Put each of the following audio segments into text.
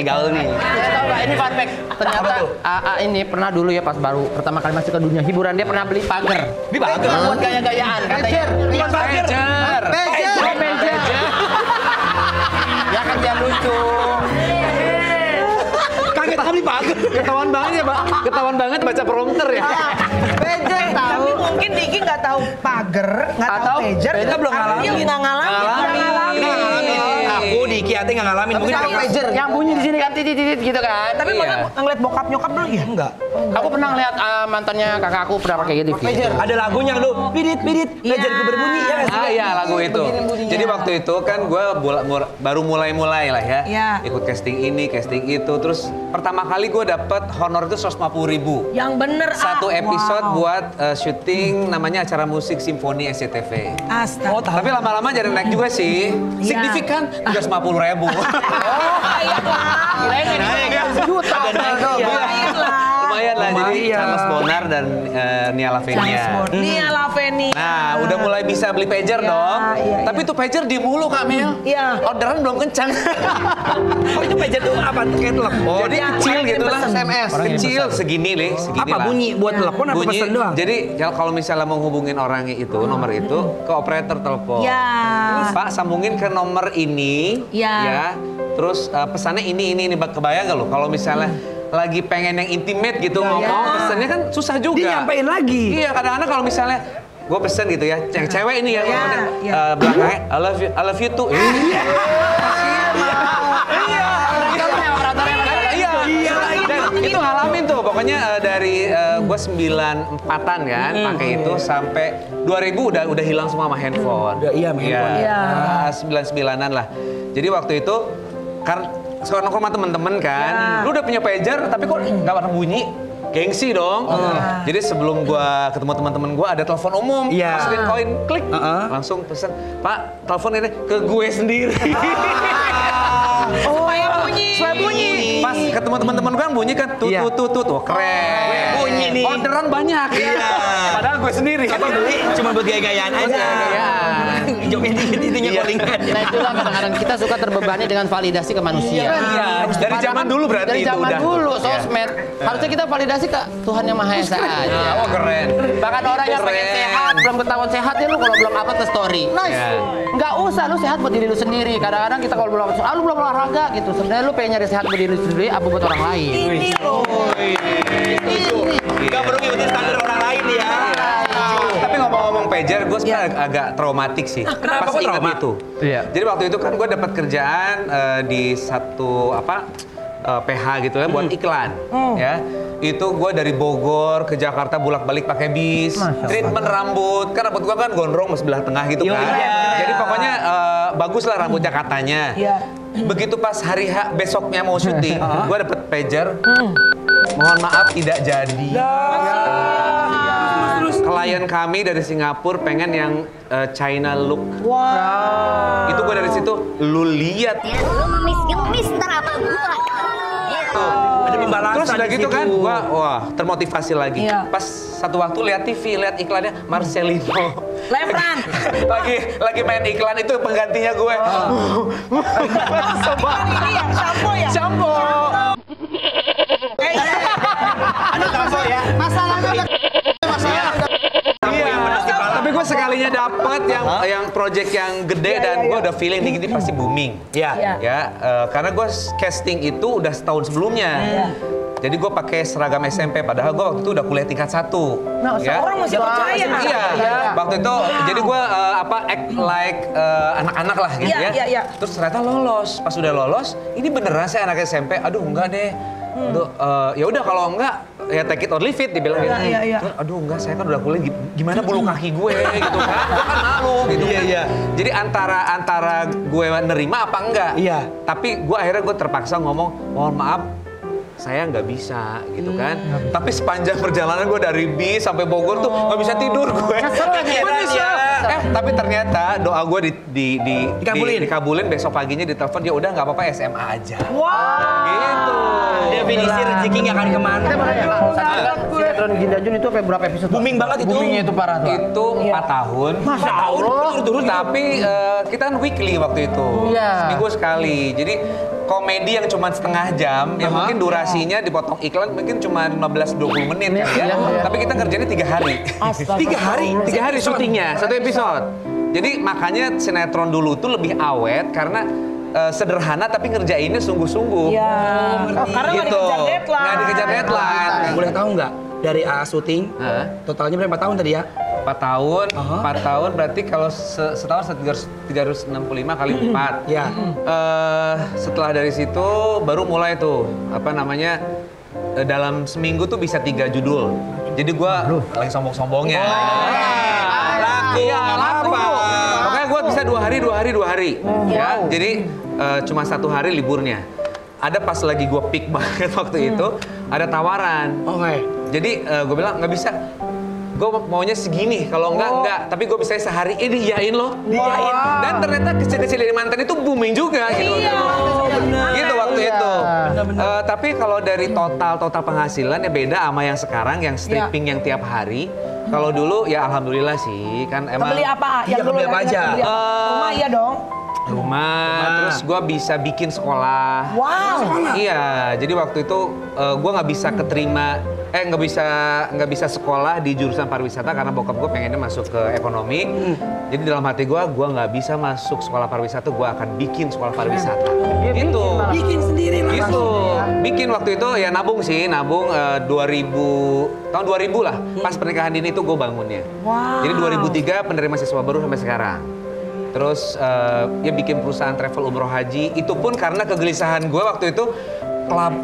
gaul nih. Ini fun fact. Ternyata AA ini pernah dulu ya pas baru pertama kali masuk ke dunia hiburan dia pernah beli pagar. Di pagar buat gaya-gayaan katanya. Bukan pagar. Pager. Ya kan dia lucu. Kaget kali pagar. Ketahuan banget ya, Pak. Ketahuan banget baca prompter ya. Pager tahu. Tapi mungkin Diki nggak tahu pager, nggak tahu pager. Kita belum ngalamin. Dia nggak ngalamin. Aku Diki Ate nggak ngalamin. Mungkin pager yang bunyi di sini kan titit gitu kan. Tapi mana ngeliat bokap nyokap dulu ya? Enggak. Aku pernah ngeliat mantannya kakak aku pernah pakai gitu. Ada lagunya lu, pidit, pagerku berbunyi ya nggak sih? Iya lagu itu. Jadi waktu itu kan gue baru mulai lah ya. Iya. Ikut casting ini, casting itu. Terus pertama kali gue dapet honor itu 150.000. Yang bener Satu episode buat syuting namanya acara musik Simfoni SCTV. Astaga. Oh, tapi lama-lama jadi naik juga sih. Signifikan 350.000. Lumayan lah, jadi Charles Bonar dan Nia Lavenia. Nia Lavenia. Nah, udah mulai bisa beli pager dong. Tapi itu pager di mulu Kak Mel. Iya. Orderan belum kencang. Oh itu pager tuh apa? Kayak telepon. Jadi kecil gitu lah. SMS. Kecil segini nih, segini Apa lah. bunyi buat telepon apa Bunyi, pesan doang? jadi kalau misalnya mau hubungin orangnya itu, nomor itu, ke operator telepon. Ya. Pak, sambungin ke nomor ini, Ya. Terus pesannya ini, kebayang gak lo? Kalau misalnya lagi pengen yang intimate gitu ngomong, pesannya kan susah juga. Dia nyampein lagi. Iya, kadang-kadang kalau misalnya gue pesen gitu ya, yang cewek ini ya, belakangnya I love you too. Itu ngalamin tuh, pokoknya dari gue 94-an kan, pakai itu sampai 2000 udah hilang semua sama handphone. Iya, sama handphone. Iya. 99-an lah. Jadi waktu itu kan sekarang nongkrong sama temen-temen kan, lu udah punya pager tapi kok nggak pernah bunyi. Gengsi dong. Jadi sebelum gua ketemu teman-teman gua ada telepon umum, masukin koin, klik, langsung pesen, Pak, telepon ini ke gue sendiri. Supaya bunyi. Pas ketemu teman-teman gua bunyi kan, tut, wah keren. Bunyi nih. Orderan banyak. Iya. Padahal gue sendiri. Apa beli cuma buat gaya-gayaan aja. Joknya dikit-dikitnya callingan. Nah itulah kadang-kadang kita suka terbebani dengan validasi ke manusia. Iya. Dari zaman dulu berarti Dari itu zaman udah. dulu, sosmed. Harusnya kita validasi ke Tuhan Yang Maha Esa aja. Oh keren. Bahkan orang yang pengen sehat, belum ketahuan sehat ya lu kalau belum upload ke story. Nice. Nggak usah, lu sehat buat diri lu sendiri. Kadang-kadang kita kalau belum upload, lu belum olahraga gitu. Sebenarnya lu pengen nyari sehat buat diri lu sendiri, apa buat orang lain. Ini loh. Gak perlu ngikutin standar orang lain ya. Tapi ngomong-ngomong pager, gue sebenarnya agak traumatik sih. Kenapa Pas kok ingat trauma? itu. Iya. Jadi waktu itu kan gue dapat kerjaan di satu PH gitu ya buat iklan. Ya. Itu gue dari Bogor ke Jakarta bolak-balik pakai bis, treatment rambut. Kan rambut gue kan gondrong sebelah tengah gitu kan. Jadi pokoknya bagus lah rambutnya katanya. Begitu pas hari H besoknya mau syuting, gue dapet pager. Mohon maaf tidak jadi. Klien kami dari Singapura pengen yang China look. Wow. Itu gue dari situ, lu lihat. Lu ngemis ntar apa gua? Gitu. Ada pembalasan. Terus udah di gitu situ. kan, gua wah termotivasi lagi. Iya. Pas satu waktu lihat TV, lihat iklannya Marcelino. Lefran. lagi main iklan itu penggantinya gue. Ini ya, shampoo ya? Shampoo. Ada tampol ya. Tapi gue sekalinya dapet yang project yang gede dan gue udah feeling nih ini pasti booming. Iya. Ya, karena gue casting itu udah setahun sebelumnya. Jadi gue pakai seragam SMP, padahal gue waktu itu udah kuliah tingkat 1. Nah, orang masih percaya kan? Iya, waktu itu jadi gue act like anak-anak lah gitu Iya. Terus ternyata lolos. Pas udah lolos, ini beneran saya anak SMP. Aduh enggak deh. Aduh, ya udah kalau enggak ya take it or leave it dibilang gitu. Iya. Terus, aduh enggak, saya kan udah kuliah gimana bulu kaki gue gitu kan. Gue kan malu gitu. Iya. Jadi antara gue nerima apa enggak. Iya. Tapi gue akhirnya gue terpaksa ngomong, mohon maaf saya nggak bisa gitu kan. Tapi sepanjang perjalanan gue dari bis sampai Bogor tuh nggak bisa tidur gue. Gue nyesel. Tapi ternyata doa gue dikabulin. Besok paginya ditelepon, ya udah nggak apa-apa SMA aja. Wow. Gitu. Definisi rezeki nggak akan kemana. Sinetron Ginda Jun itu berapa episode? Booming banget itu. Boomingnya itu parah tuh. Itu 4 tahun. Masa tahun turun. Tapi kita kan weekly waktu itu. Iya. Seminggu sekali. Jadi komedi yang cuma setengah jam, yang mungkin durasinya dipotong iklan mungkin cuma 15-20 menit kan ya. Tapi kita kerjanya 3 hari. 3 hari syutingnya, 1 episode. Jadi makanya sinetron dulu tuh lebih awet karena sederhana tapi ngerjainnya sungguh-sungguh. Iya. Karena nggak dikejar deadline. Nggak dikejar deadline. Boleh tahu nggak dari syuting totalnya berapa tahun tadi ya? 4 tahun, 4 tahun berarti kalau setahun 365 kali 4. Ya. Setelah dari situ baru mulai tuh dalam seminggu tuh bisa 3 judul. Jadi gua lagi sombong-sombongnya. Laku. Makanya gua bisa 2 hari. Ya, jadi cuma 1 hari liburnya. Ada pas lagi gua peak banget waktu itu, ada tawaran. Jadi gue bilang nggak bisa. Gue maunya segini, kalau enggak. Tapi gue bisa sehari ini diyain loh. Dan ternyata kecil-kecil dari mantan itu booming juga gitu. Gitu waktu itu. Tapi kalau dari total penghasilan ya beda sama yang sekarang, yang stripping yang tiap hari. Kalau dulu ya alhamdulillah sih kan emang. Beli apa? Yang dulu apa aja? Rumah iya dong. Rumah, terus gue bisa bikin sekolah. Wow. Iya, jadi waktu itu gue nggak bisa sekolah di jurusan pariwisata karena bokap gue pengennya masuk ke ekonomi. Jadi dalam hati gue nggak bisa masuk sekolah pariwisata, gue akan bikin sekolah pariwisata. Gitu. Bikin sendiri lah. Gitu. Bikin waktu itu ya nabung tahun 2000 lah. Pas pernikahan dini itu gue bangunnya. Wow. Jadi 2003 penerima siswa baru sampai sekarang. Terus ya bikin perusahaan travel umroh haji. Itu pun karena kegelisahan gue waktu itu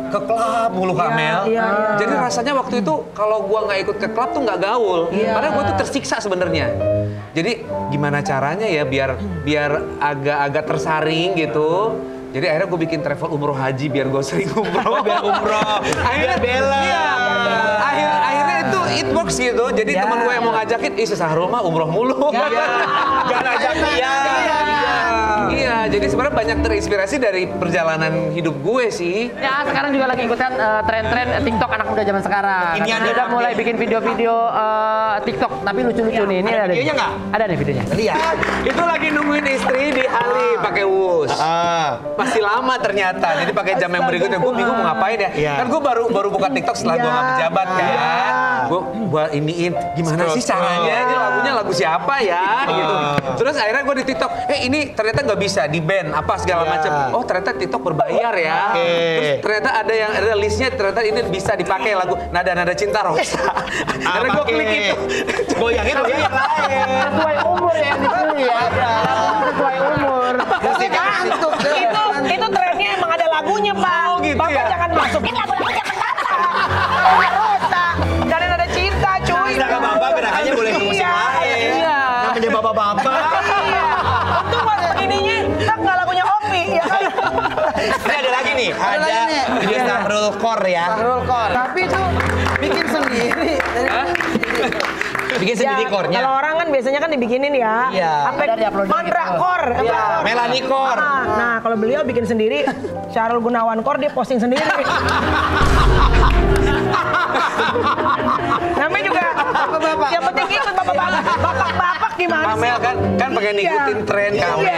ke klub mulu Kak Mel. Jadi rasanya waktu itu kalau gue nggak ikut ke klub tuh nggak gaul. Padahal gue tuh tersiksa sebenarnya. Jadi gimana caranya ya biar agak-agak tersaring gitu. Jadi akhirnya gue bikin travel umroh haji biar gue sering umroh. Biar umroh. Akhirnya bela. Iya. Akhirnya itu it works gitu. Jadi teman gue yang mau ngajakin, si Sahrul mah umroh mulu. Gak ngajak dia. Iya. Jadi sebenarnya banyak terinspirasi dari perjalanan hidup gue sih. Ya sekarang juga lagi ikutan tren-tren TikTok anak muda zaman sekarang. Ini ada udah mulai bikin video-video TikTok tapi lucu-lucu nih. Ini ada videonya nggak? Ada nih videonya. Lihat. Itu lagi nungguin istri di Halim pakai wus. Masih lama ternyata. Jadi pakai jam yang berikutnya gue bingung mau ngapain ya. Kan gue baru buka TikTok setelah gue nggak menjabat kan. Gue buat iniin gimana sih caranya? Ini lagunya lagu siapa ya? Gitu. Terus akhirnya gue di TikTok, ini ternyata nggak bisa di band apa segala macam. Oh ternyata TikTok berbayar ya. Terus ternyata ada listnya, ternyata ini bisa dipakai lagu nada cinta Rosa. Akhirnya gue klik itu. Goyangin lain. Sesuai umur ya dipilih ya. Sesuai umur. Itu trennya emang ada lagunya, Pak. Oh, gitu Bapak ya? jangan masukin lagu-lagu zaman Rosa. Dan ada cinta, cuy. Sedangkan bapak gerakannya boleh ke musik lain. Namanya bapak-bapak. Untung pas begininya, nggak lagunya Opi, ya kan? Ini ada lagi nih. Ada video Sahrul Core ya. Tapi itu bikin sendiri. Bikin sendiri core-nya. Kalau orang kan biasanya kan dibikinin ya. Iya. Sampai Ada di-upload Mandra Core. Melanie Core. Nah, kalau beliau bikin sendiri, Syahrul Gunawan Core dia posting sendiri. Namanya juga bapak-bapak. Yang penting ikut bapak-bapak. Bapak-bapak gimana sih? Kamel kan pengen ngikutin tren Kamel.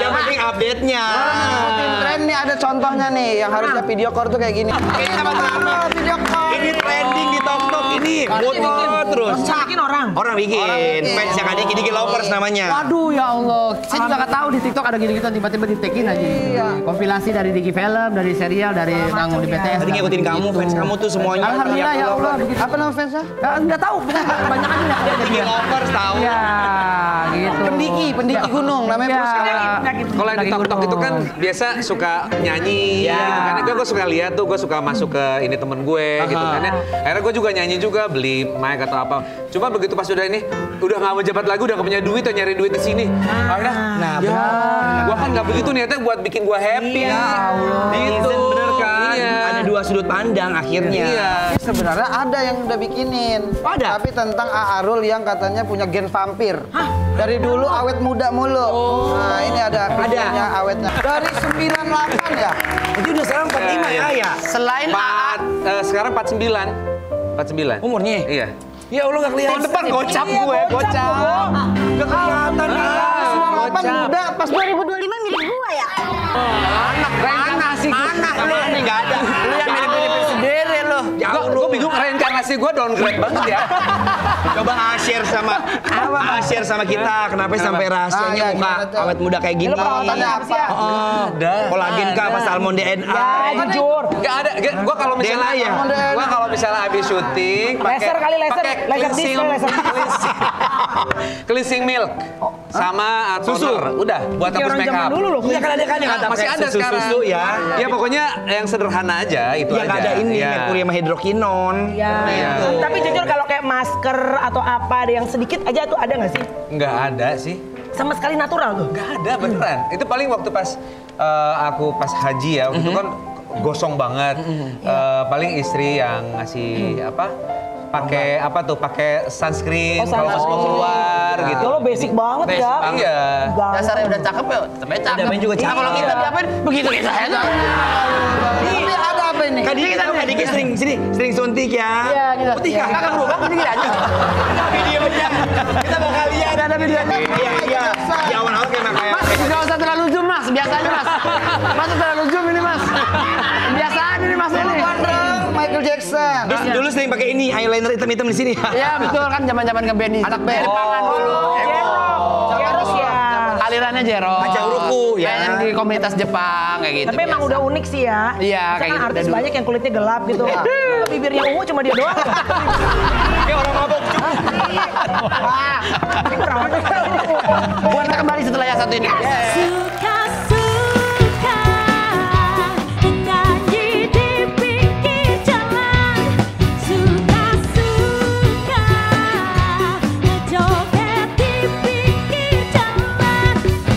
Yang penting update-nya. Ikutin tren nih, ada contohnya nih yang harusnya video call tuh kayak gini. Ini sama-sama. Video call. Ini trending di TikTok ini. Foto terus. Bikin orang. Orang bikin. Fans yang ada Gigi Lovers namanya. Waduh ya Allah, saya juga nggak tahu di TikTok ada gini-gitu tiba-tiba di-tagin aja. Kompilasi dari Digi Film, dari serial, dari Nanggung di BTS. Tadi ngikutin kamu, fans kamu tuh semuanya. Alhamdulillah ya Allah. Begitu. Apa nama fansnya? Nggak tahu, banyak aja ya. Gigi Lovers tahu. Ya, gitu. Pendiki gunung namanya Ya. perusahaan. Kalau yang di TikTok itu kan biasa suka nyanyi, gitu kan. Gue suka lihat tuh, gue suka masuk ke ini temen gue, gitu kan. Akhirnya gue juga nyanyi juga, beli mic atau apa. Cuma begitu pas udah ini, udah nggak mau jabat lagi, udah nggak punya duit, nyari duit di sini. Akhirnya, gue kan nggak begitu niatnya buat bikin gue happy. Gitu, Bener kan? Iya. Ada dua sudut pandang akhirnya. Iya. Sebenarnya ada yang udah bikinin. Ada? Tapi tentang Aarul yang katanya punya gen vampir. Dari dulu awet muda mulu. Nah, ini ada videonya awetnya. Dari 98 ya. Itu udah sekarang 45 ya? Selain Sekarang 49. 49. Umurnya? Iya. Ya Allah nggak kelihatan. Tahun depan gocap gue, gocap. Nggak kelihatan. 98 muda pas 2025 milik gua ya. Anak mana? Lu nih nggak ada. Lu yang mirip-mirip sendiri lu. Gue bingung reinkarnasi gue downgrade banget ya. Coba share sama kita. Kenapa sampai rahasianya Ah, iya, muka gimana tuh? awet muda kayak gini? Perawatannya apa? Ada. Kolagen kah apa salmon DNA? Jujur. Gak ada. Gue kalau misalnya DNA ya? Gue kalau misalnya habis syuting Laser kali, laser. pakai Laser disc, laser. cleansing milk sama Susu. toner. Udah buat Kayak hapus orang make zaman up. dulu loh. Iya kan ada kan yang kata Masih pakai ada sekarang. susu ya. Ya pokoknya yang sederhana aja itu Iya aja. nggak ada ini Iya. merkuri sama hidrokinon. Ya. Iya. Tapi jujur kalau kayak masker atau apa ada yang sedikit aja tuh ada nggak sih? Nggak ada sih. Sama sekali natural tuh. Nggak ada beneran. Itu paling waktu pas aku pas haji ya, waktu itu kan gosong banget. Paling istri yang ngasih apa? Pakai apa tuh? Pakai sunscreen kalau pas mau keluar gitu. Lo basic banget ya. Iya. Dasarnya udah cakep ya, tapi cakep. Udah main juga cakep. Kalau kita diapain? Begitu kita aja. Ini ada apa ini? Kan dia kita dikit sering suntik ya. Iya, gitu. Putih kan? Kakak berubah, gini aja. Videonya. Kita bakal lihat. Ada videonya. Iya. Di awal-awal kayak Mas, nggak usah terlalu zoom mas, biasa aja mas. Mas terlalu zoom ini mas. Biasaan ini mas ini. Michael Jackson. Terus dulu sering pakai ini eyeliner hitam-hitam di sini. Iya betul kan zaman-zaman ke Benny. Anak band. Pangan dulu. Terus ya. Alirannya Jero. Aja uruku, ya. Kayak yang di komunitas Jepang kayak gitu. Tapi emang biasa. udah unik sih ya. Iya, Kan kayak gitu artis dari banyak yang kulitnya gelap gitu. Bibirnya ungu cuma dia doang. Kayak orang mabok juga. Ini perawan. Gua kembali setelah yang satu ini.